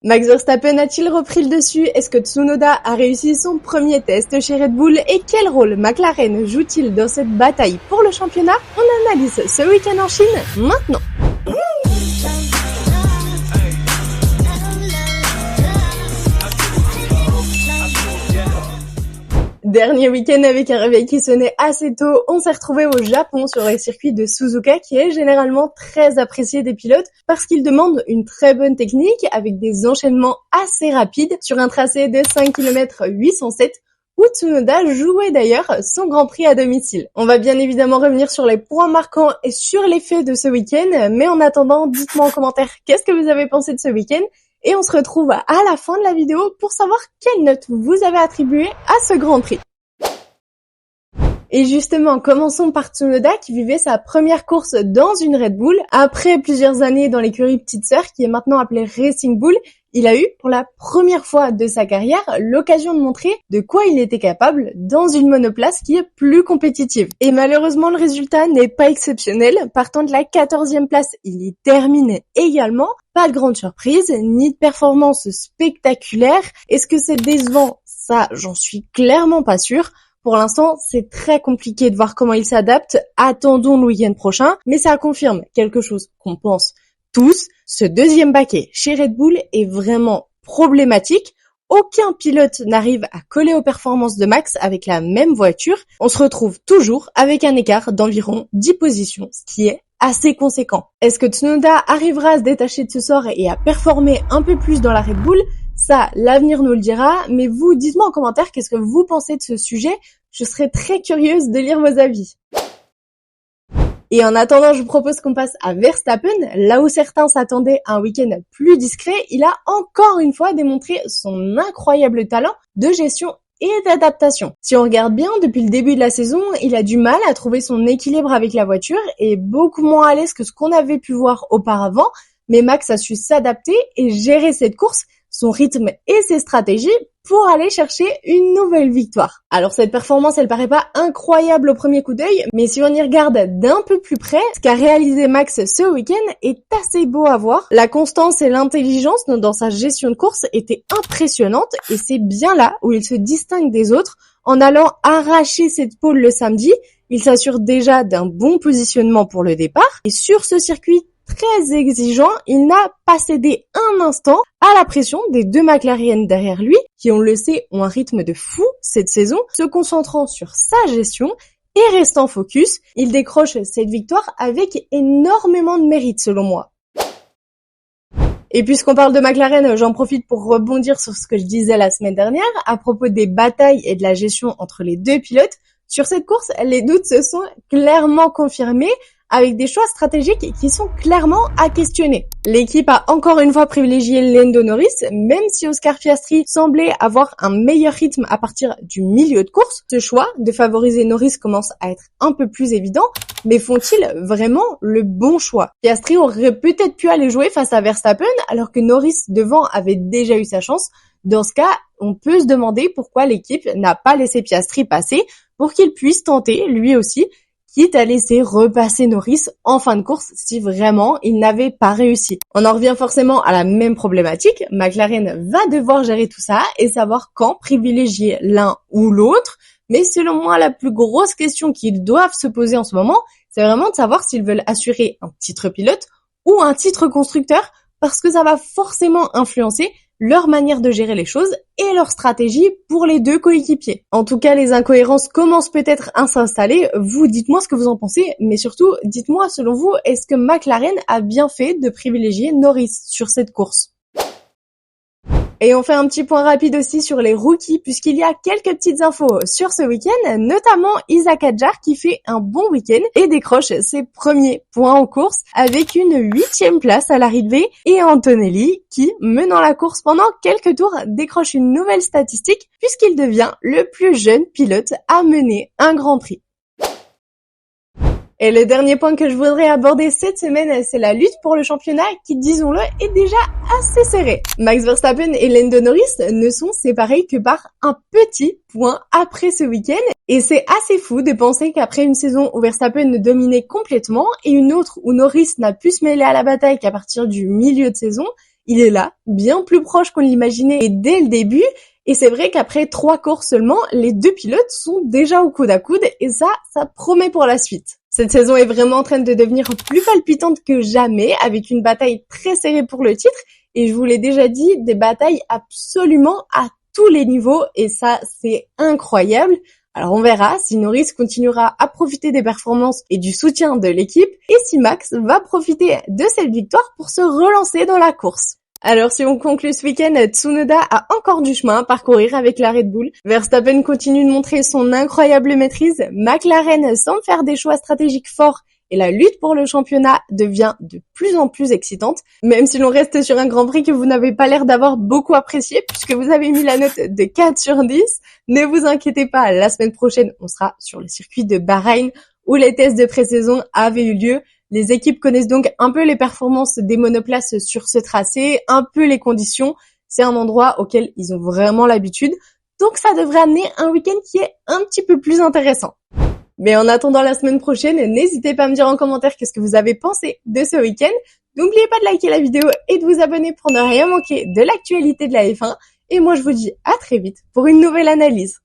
Max Verstappen a-t-il repris le dessus? Est-ce que Tsunoda a réussi son premier test chez Red Bull? Et quel rôle McLaren joue-t-il dans cette bataille pour le championnat? On analyse ce week-end en Chine maintenant. Dernier week-end avec un réveil qui sonnait assez tôt, on s'est retrouvé au Japon sur le circuit de Suzuka qui est généralement très apprécié des pilotes parce qu'il demande une très bonne technique avec des enchaînements assez rapides sur un tracé de 5 km 807 où Tsunoda jouait d'ailleurs son Grand Prix à domicile. On va bien évidemment revenir sur les points marquants et sur les faits de ce week-end, mais en attendant, dites-moi en commentaire qu'est-ce que vous avez pensé de ce week-end. Et on se retrouve à la fin de la vidéo pour savoir quelle note vous avez attribuée à ce Grand Prix. Et justement, commençons par Tsunoda qui vivait sa première course dans une Red Bull. Après plusieurs années dans l'écurie Petite Sœur qui est maintenant appelée Racing Bull, il a eu pour la première fois de sa carrière l'occasion de montrer de quoi il était capable dans une monoplace qui est plus compétitive. Et malheureusement, le résultat n'est pas exceptionnel. Partant de la 14e place, il y termine également. Pas de grande surprise, ni de performance spectaculaire. Est-ce que c'est décevant? Ça, j'en suis clairement pas sûre. Pour l'instant, c'est très compliqué de voir comment il s'adapte. Attendons le week-end prochain, mais ça confirme quelque chose qu'on pense tous. Ce deuxième baquet chez Red Bull est vraiment problématique. Aucun pilote n'arrive à coller aux performances de Max avec la même voiture. On se retrouve toujours avec un écart d'environ 10 positions, ce qui est assez conséquent. Est-ce que Tsunoda arrivera à se détacher de ce sort et à performer un peu plus dans la Red Bull? Ça, l'avenir nous le dira, mais vous, dites-moi en commentaire qu'est-ce que vous pensez de ce sujet. Je serais très curieuse de lire vos avis. Et en attendant, je vous propose qu'on passe à Verstappen. Là où certains s'attendaient à un week-end plus discret, il a encore une fois démontré son incroyable talent de gestion et d'adaptation. Si on regarde bien, depuis le début de la saison, il a du mal à trouver son équilibre avec la voiture et beaucoup moins à l'aise que ce qu'on avait pu voir auparavant. Mais Max a su s'adapter et gérer cette course, son rythme et ses stratégies pour aller chercher une nouvelle victoire. Alors cette performance, elle paraît pas incroyable au premier coup d'œil, mais si on y regarde d'un peu plus près, ce qu'a réalisé Max ce week-end est assez beau à voir. La constance et l'intelligence dans sa gestion de course étaient impressionnantes et c'est bien là où il se distingue des autres. En allant arracher cette pole le samedi, il s'assure déjà d'un bon positionnement pour le départ et sur ce circuit très exigeant, il n'a pas cédé un instant à la pression des deux McLaren derrière lui, qui on le sait ont un rythme de fou cette saison, se concentrant sur sa gestion et restant focus, il décroche cette victoire avec énormément de mérite selon moi. Et puisqu'on parle de McLaren, j'en profite pour rebondir sur ce que je disais la semaine dernière à propos des batailles et de la gestion entre les deux pilotes. Sur cette course, les doutes se sont clairement confirmés avec des choix stratégiques qui sont clairement à questionner. L'équipe a encore une fois privilégié Lando Norris, même si Oscar Piastri semblait avoir un meilleur rythme à partir du milieu de course. Ce choix de favoriser Norris commence à être un peu plus évident, mais font-ils vraiment le bon choix? Piastri aurait peut-être pu aller jouer face à Verstappen, alors que Norris devant avait déjà eu sa chance. Dans ce cas, on peut se demander pourquoi l'équipe n'a pas laissé Piastri passer pour qu'il puisse tenter, lui aussi, quitte à laisser repasser Norris en fin de course si vraiment il n'avait pas réussi. On en revient forcément à la même problématique. McLaren va devoir gérer tout ça et savoir quand privilégier l'un ou l'autre. Mais selon moi, la plus grosse question qu'ils doivent se poser en ce moment, c'est vraiment de savoir s'ils veulent assurer un titre pilote ou un titre constructeur, parce que ça va forcément influencer leur manière de gérer les choses et leur stratégie pour les deux coéquipiers. En tout cas, les incohérences commencent peut-être à s'installer. Vous, dites-moi ce que vous en pensez, mais surtout, dites-moi, selon vous, est-ce que McLaren a bien fait de privilégier Norris sur cette course ? Et on fait un petit point rapide aussi sur les rookies, puisqu'il y a quelques petites infos sur ce week-end, notamment Isaac Hadjar qui fait un bon week-end et décroche ses premiers points en course avec une 8e place à l'arrivée, et Antonelli qui, menant la course pendant quelques tours, décroche une nouvelle statistique puisqu'il devient le plus jeune pilote à mener un Grand Prix. Et le dernier point que je voudrais aborder cette semaine, c'est la lutte pour le championnat qui, disons-le, est déjà assez serrée. Max Verstappen et Lando Norris ne sont séparés que par un petit point après ce week-end. Et c'est assez fou de penser qu'après une saison où Verstappen dominait complètement et une autre où Norris n'a pu se mêler à la bataille qu'à partir du milieu de saison, il est là, bien plus proche qu'on l'imaginait et dès le début. Et c'est vrai qu'après 3 courses seulement, les 2 pilotes sont déjà au coude à coude et ça promet pour la suite. Cette saison est vraiment en train de devenir plus palpitante que jamais, avec une bataille très serrée pour le titre. Et je vous l'ai déjà dit, des batailles absolument à tous les niveaux et ça, c'est incroyable. Alors on verra si Norris continuera à profiter des performances et du soutien de l'équipe et si Max va profiter de cette victoire pour se relancer dans la course. Alors si on conclut ce week-end, Tsunoda a encore du chemin à parcourir avec la Red Bull. Verstappen continue de montrer son incroyable maîtrise, McLaren semble faire des choix stratégiques forts et la lutte pour le championnat devient de plus en plus excitante, même si l'on reste sur un Grand Prix que vous n'avez pas l'air d'avoir beaucoup apprécié puisque vous avez mis la note de 4 sur 10. Ne vous inquiétez pas, la semaine prochaine, on sera sur le circuit de Bahreïn où les tests de pré-saison avaient eu lieu. Les équipes connaissent donc un peu les performances des monoplaces sur ce tracé, un peu les conditions. C'est un endroit auquel ils ont vraiment l'habitude. Donc ça devrait amener un week-end qui est un petit peu plus intéressant. Mais en attendant la semaine prochaine, n'hésitez pas à me dire en commentaire qu'est-ce que vous avez pensé de ce week-end. N'oubliez pas de liker la vidéo et de vous abonner pour ne rien manquer de l'actualité de la F1. Et moi je vous dis à très vite pour une nouvelle analyse.